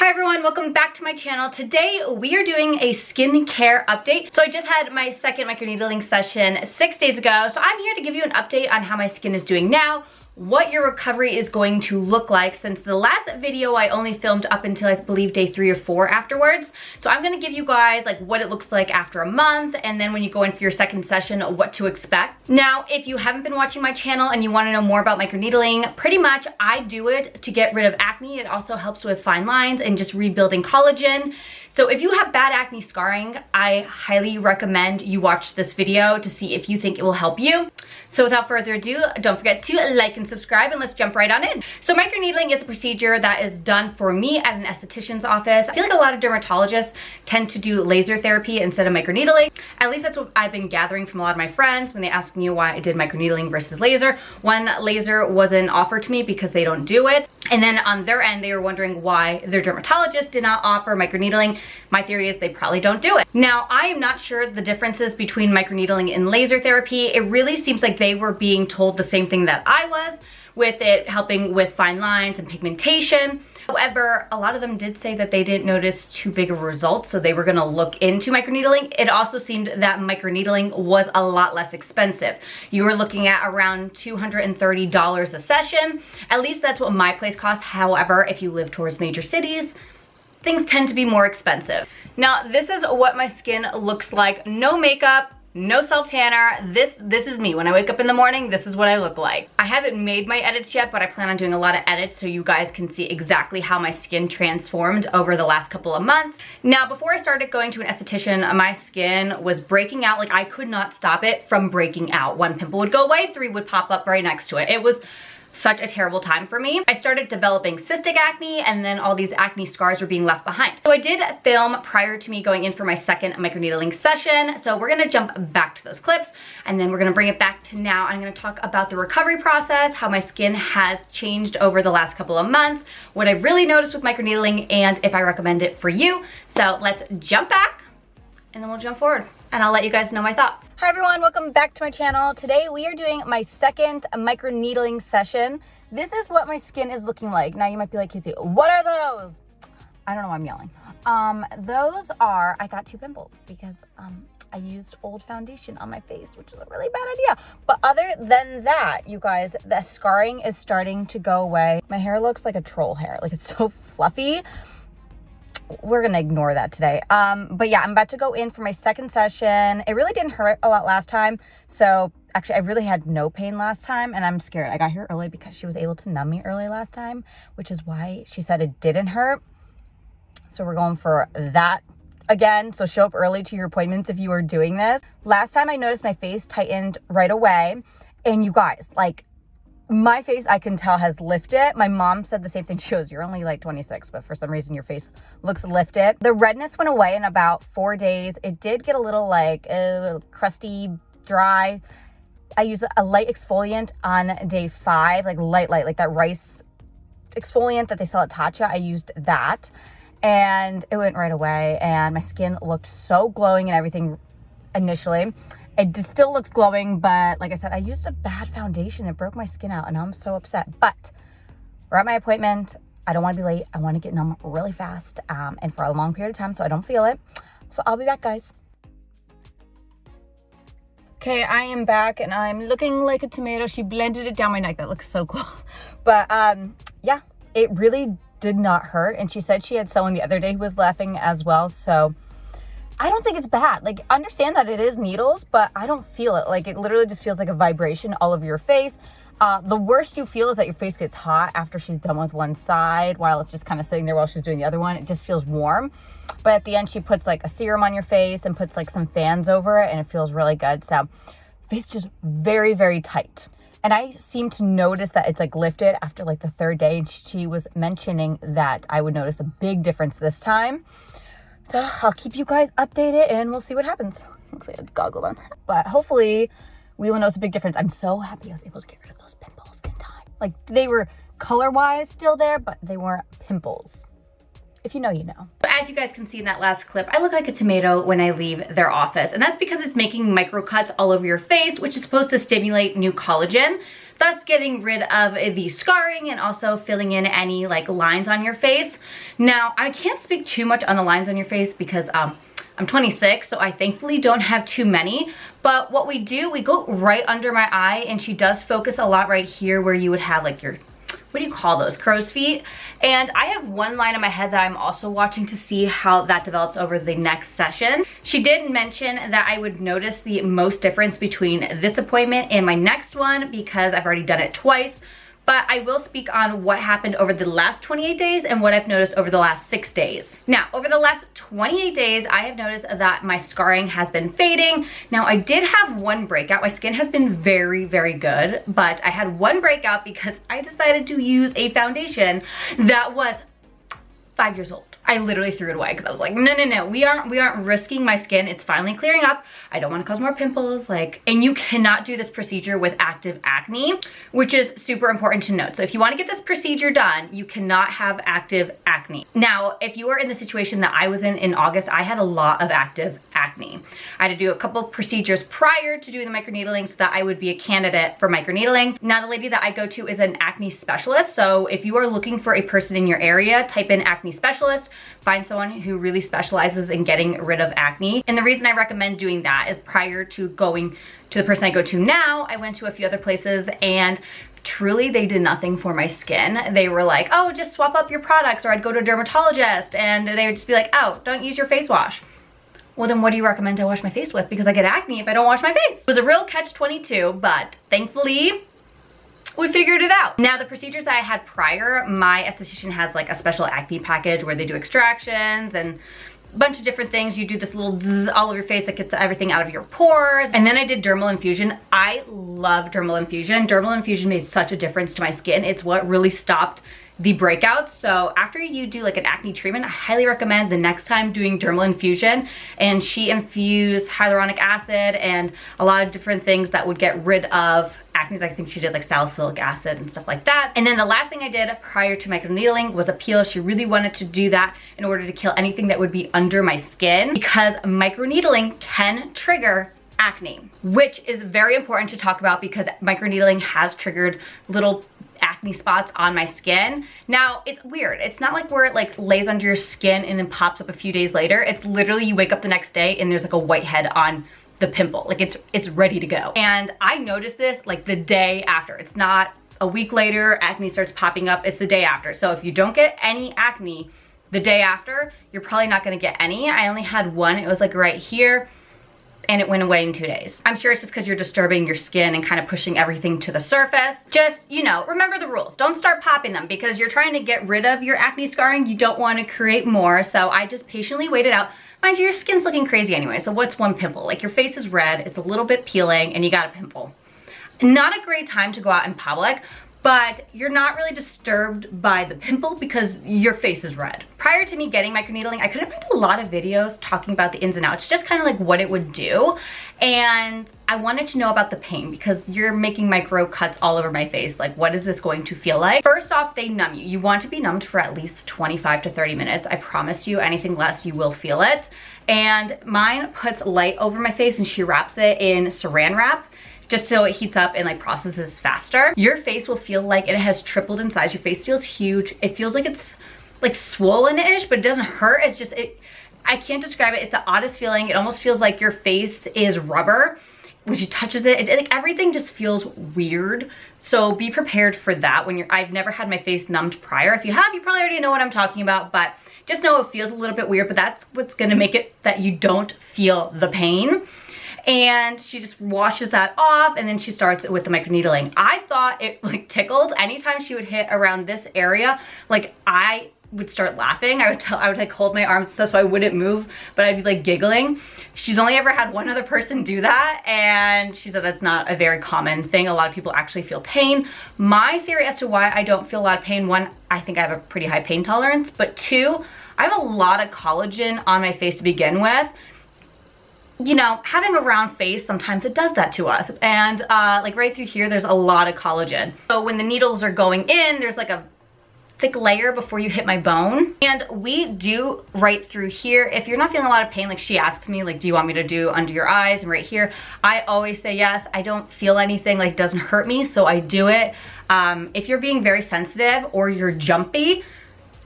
Hi everyone, welcome back to my channel. Today we are doing a skincare update. So I just had my second microneedling session 6 days ago. So I'm here to give you an update on how my skin is doing now, what your recovery is going to look like, since the last video I only filmed up until I believe day 3 or 4 afterwards. So I'm gonna give you guys like what it looks like after a month, and then when you go in for your second session, what to expect. Now, if you haven't been watching my channel and you wanna know more about microneedling, pretty much I do it to get rid of acne. It also helps with fine lines and just rebuilding collagen. So if you have bad acne scarring, I highly recommend you watch this video to see if you think it will help you. So without further ado, don't forget to like and subscribe, and let's jump right on in. So microneedling is a procedure that is done for me at an esthetician's office. I feel like a lot of dermatologists tend to do laser therapy instead of microneedling. At least that's what I've been gathering from a lot of my friends when they ask me why I did microneedling versus laser. One, laser wasn't offered to me because they don't do it. And then on their end, they were wondering why their dermatologist did not offer microneedling. My theory is they probably don't do it. Now, I am not sure the differences between microneedling and laser therapy. It really seems like they were being told the same thing that I was, with it helping with fine lines and pigmentation. However, a lot of them did say that they didn't notice too big of results, so they were gonna look into microneedling. It also seemed that microneedling was a lot less expensive. You were looking at around $230 a session. At least that's what my place costs. However, if you live towards major cities, things tend to be more expensive. Now, this is what my skin looks like. No makeup, no self-tanner. This is me. When I wake up in the morning, this is what I look like. I haven't made my edits yet, but I plan on doing a lot of edits so you guys can see exactly how my skin transformed over the last couple of months. Now, before I started going to an esthetician, my skin was breaking out. Like, I could not stop it from breaking out. One pimple would go away, 3 would pop up right next to it. It was such a terrible time for me. I started developing cystic acne, and then all these acne scars were being left behind. So I did film prior to me going in for my second microneedling session. So we're gonna jump back to those clips, and then we're gonna bring it back to now. I'm gonna talk about the recovery process, how my skin has changed over the last couple of months, what I've really noticed with microneedling, and if I recommend it for you. So let's jump back, and then we'll jump forward, and I'll let you guys know my thoughts. Hi everyone, welcome back to my channel. Today we are doing my second microneedling session. This is what my skin is looking like. Now you might be like, Casey, what are those? I don't know why I'm yelling. Those are, I got 2 pimples because I used old foundation on my face, which is a really bad idea. But other than that, you guys, the scarring is starting to go away. My hair looks like a troll hair. Like, it's so fluffy. We're gonna ignore that today. But yeah, I'm about to go in for my second session. It really didn't hurt a lot last time. So actually, I really had no pain last time, and I'm scared. I got here early because she was able to numb me early last time, which is why she said it didn't hurt. So we're going for that again. So show up early to your appointments if you are doing this. Last time I noticed my face tightened right away, and you guys, like, my face, I can tell, has lifted. My mom said the same thing. She goes, you're only like 26, but for some reason your face looks lifted. The redness went away in about 4 days. It did get a little like crusty, dry. I used a light exfoliant on day 5, like light, like that rice exfoliant that they sell at Tatcha. I used that, and it went right away, and my skin looked so glowing and everything initially. It just still looks glowing, but like I said, I used a bad foundation. It broke my skin out, and I'm so upset. But we're at my appointment. I don't want to be late. I want to get numb really fast and for a long period of time so I don't feel it. So I'll be back, guys. Okay, I am back, and I'm looking like a tomato. She blended it down my neck. That looks so cool. But yeah, it really did not hurt. And she said she had someone the other day who was laughing as well. So I don't think it's bad. Like, understand that it is needles, but I don't feel it. Like, it literally just feels like a vibration all over your face. The worst you feel is that your face gets hot after she's done with one side, while it's just kind of sitting there while she's doing the other one. It just feels warm. But at the end, she puts like a serum on your face and puts like some fans over it, and it feels really good. So face just very, very tight. And I seem to notice that it's like lifted after like the 3rd day. And she was mentioning that I would notice a big difference this time. So I'll keep you guys updated, and we'll see what happens. Looks like I had the goggle on. But hopefully we will notice a big difference. I'm so happy I was able to get rid of those pimples in time. Like, they were color-wise still there, but they weren't pimples. If you know, you know. As you guys can see in that last clip, I look like a tomato when I leave their office. And that's because it's making micro cuts all over your face, which is supposed to stimulate new collagen. thus getting rid of the scarring and also filling in any like lines on your face. Now, I can't speak too much on the lines on your face because I'm 26, so I thankfully don't have too many, but what we do, we go right under my eye, and she does focus a lot right here where you would have like your, what do you call those, crow's feet? And I have one line in my head that I'm also watching to see how that develops over the next session. She did mention that I would notice the most difference between this appointment and my next one because I've already done it twice. But I will speak on what happened over the last 28 days and what I've noticed over the last 6 days. Now, over the last 28 days, I have noticed that my scarring has been fading. Now, I did have one breakout. My skin has been very, very good, but I had one breakout because I decided to use a foundation that was 5 years old. I literally threw it away because I was like, no, we aren't risking my skin. It's finally clearing up. I don't want to cause more pimples. And you cannot do this procedure with active acne, which is super important to note. So if you want to get this procedure done, you cannot have active acne. Now, if you are in the situation that I was in August, I had a lot of active acne. I had to do a couple procedures prior to doing the microneedling so that I would be a candidate for microneedling. Now, the lady that I go to is an acne specialist. So if you are looking for a person in your area, type in acne specialist. Find someone who really specializes in getting rid of acne. And the reason I recommend doing that is prior to going to the person I go to now, I went to a few other places and truly they did nothing for my skin. They were like, oh, just swap up your products, or I'd go to a dermatologist and they would just be like, oh, don't use your face wash. Well, then what do you recommend I wash my face with? Because I get acne if I don't wash my face. It was a real catch-22, but thankfully, we figured it out. Now, the procedures that I had prior, my esthetician has like a special acne package where they do extractions and a bunch of different things. You do this little zzz all over your face that gets everything out of your pores. And then I did dermal infusion. I love dermal infusion. Dermal infusion made such a difference to my skin. It's what really stopped the breakouts. So after you do like an acne treatment, I highly recommend the next time doing dermal infusion. And she infused hyaluronic acid and a lot of different things that would get rid of acne. I think she did like salicylic acid and stuff like that. And then the last thing I did prior to microneedling was a peel. She really wanted to do that in order to kill anything that would be under my skin because microneedling can trigger acne, which is very important to talk about because microneedling has triggered little acne spots on my skin. Now, it's weird. It's not like where it like lays under your skin and then pops up a few days later. It's literally you wake up the next day and there's like a whitehead on the pimple. Like it's ready to go. And I noticed this like the day after. It's not a week later, acne starts popping up. It's the day after. So if you don't get any acne the day after, you're probably not gonna get any. I only had one. It was like right here, and it went away in 2 days. I'm sure it's just because you're disturbing your skin and kind of pushing everything to the surface. Just, you know, remember the rules. Don't start popping them because you're trying to get rid of your acne scarring. You don't want to create more. So I just patiently waited out. Mind you, your skin's looking crazy anyway. So what's one pimple? Like your face is red, it's a little bit peeling, and you got a pimple. Not a great time to go out in public, but you're not really disturbed by the pimple because your face is red. Prior to me getting microneedling, I couldn't find a lot of videos talking about the ins and outs, just kind of like what it would do. And I wanted to know about the pain because you're making micro cuts all over my face. Like, what is this going to feel like? First off, they numb you. You want to be numbed for at least 25 to 30 minutes. I promise you, anything less, you will feel it. And mine puts light over my face and she wraps it in saran wrap, just so it heats up and like processes faster. Your face will feel like it has tripled in size. Your face feels huge. It feels like it's like swollen-ish, but it doesn't hurt. It's just, I can't describe it. It's the oddest feeling. It almost feels like your face is rubber. When she touches it, like everything just feels weird. So be prepared for that when I've never had my face numbed prior. If you have, you probably already know what I'm talking about, but just know it feels a little bit weird, but that's what's gonna make it that you don't feel the pain. And she just washes that off and then she starts with the microneedling. I thought it like tickled. Anytime she would hit around this area, like I would start laughing. I would like hold my arms so I wouldn't move, but I'd be like giggling. She's only ever had one other person do that, and she said that's not a very common thing. A lot of people actually feel pain. My theory as to why I don't feel a lot of pain, one, I think I have a pretty high pain tolerance, but two, I have a lot of collagen on my face to begin with. You know, having a round face, sometimes it does that to us. And like right through here, there's a lot of collagen. So when the needles are going in, there's like a thick layer before you hit my bone. And we do right through here. If you're not feeling a lot of pain, like she asks me, like, do you want me to do under your eyes and right here? I always say yes. I don't feel anything, like it doesn't hurt me, so I do it. If you're being very sensitive or you're jumpy,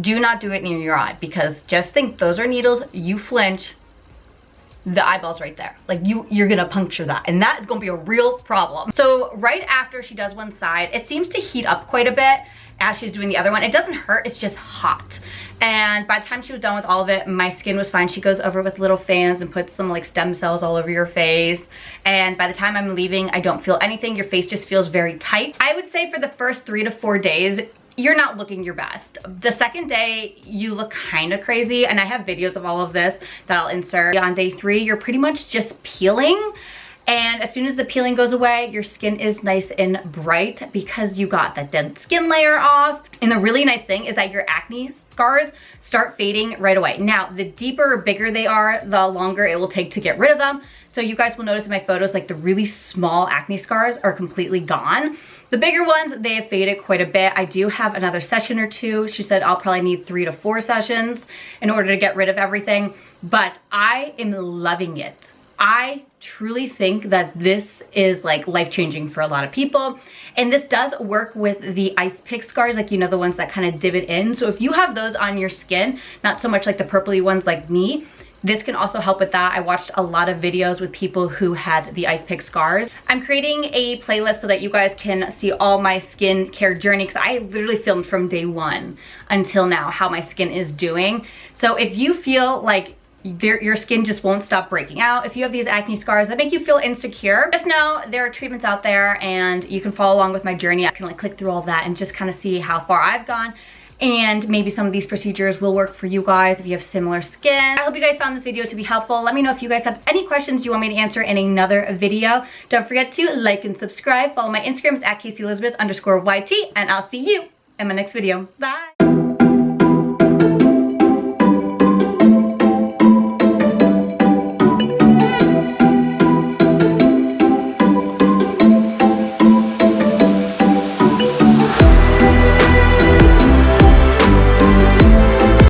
do not do it near your eye, because just think, those are needles, you flinch, the eyeball's right there. Like you're gonna puncture that, and that is gonna be a real problem. So right after she does one side, it seems to heat up quite a bit as she's doing the other one. It doesn't hurt, it's just hot. And by the time she was done with all of it, my skin was fine. She goes over with little fans and puts some like stem cells all over your face. And by the time I'm leaving, I don't feel anything. Your face just feels very tight. I would say for the first 3 to 4 days, you're not looking your best. The second day, you look kind of crazy, and I have videos of all of this that I'll insert. On day 3, you're pretty much just peeling, and as soon as the peeling goes away, your skin is nice and bright because you got that dead skin layer off. And the really nice thing is that your acne scars start fading right away. Now, the deeper or bigger they are, the longer it will take to get rid of them. So you guys will notice in my photos, like the really small acne scars are completely gone. The bigger ones, they have faded quite a bit. I do have another session or 2. She said I'll probably need 3 to 4 sessions in order to get rid of everything, but I am loving it. I truly think that this is like life-changing for a lot of people. And this does work with the ice pick scars, like, you know, the ones that kind of divot in. So if you have those on your skin, not so much like the purpley ones like me, this can also help with that. I watched a lot of videos with people who had the ice pick scars. I'm creating a playlist so that you guys can see all my skincare journey, because I literally filmed from day 1 until now how my skin is doing. So if you feel like your skin just won't stop breaking out, if you have these acne scars that make you feel insecure, just know there are treatments out there, and you can follow along with my journey. I can like click through all that and just kind of see how far I've gone. And maybe some of these procedures will work for you guys if you have similar skin. I hope you guys found this video to be helpful. Let me know if you guys have any questions you want me to answer in another video. Don't forget to like and subscribe. Follow my Instagrams at caseyelizabethyt_YT, and I'll see you in my next video. Bye.